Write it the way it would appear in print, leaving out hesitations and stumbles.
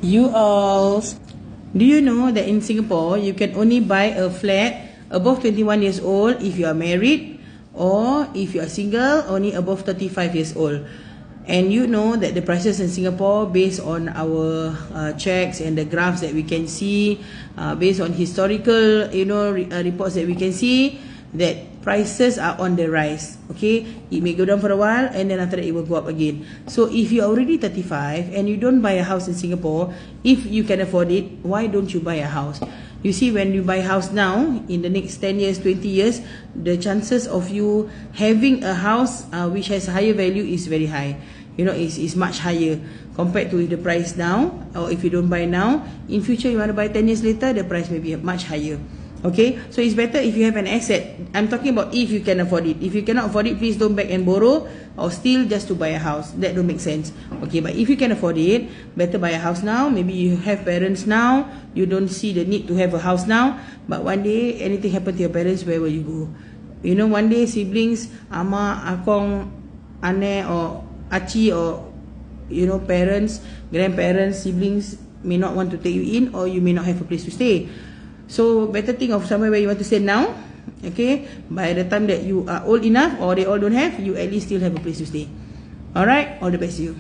You all, do you know that in Singapore, you can only buy a flat above 21 years old if you are married, or if you are single, only above 35 years old. And you know that the prices in Singapore, based on our checks and the graphs that we can see, based on historical, reports that we can see, that prices are on the rise. Okay, it may go down for a while and then after that it will go up again. So if you're already 35 and you don't buy a house in Singapore, if you can afford it, why don't you buy a house? You see, when you buy a house now, in the next 10 years, 20 years, the chances of you having a house which has higher value is very high. It's much higher compared to the price now. Or if you don't buy now, in future you want to buy 10 years later, the price may be much higher. Okay, so it's better if you have an asset. I'm talking about if you can afford it. If you cannot afford it, please don't beg and borrow or steal just to buy a house. That don't make sense. Okay, but if you can afford it, better buy a house now. Maybe you have parents now, you don't see the need to have a house now, but one day anything happen to your parents, where will you go? One day siblings, ama, akong, ane, or achi, or parents, grandparents, siblings may not want to take you in, or you may not have a place to stay. So better think of somewhere where you want to stay now. Okay, by the time that you are old enough or they all don't have, you at least still have a place to stay. Alright, all the best to you.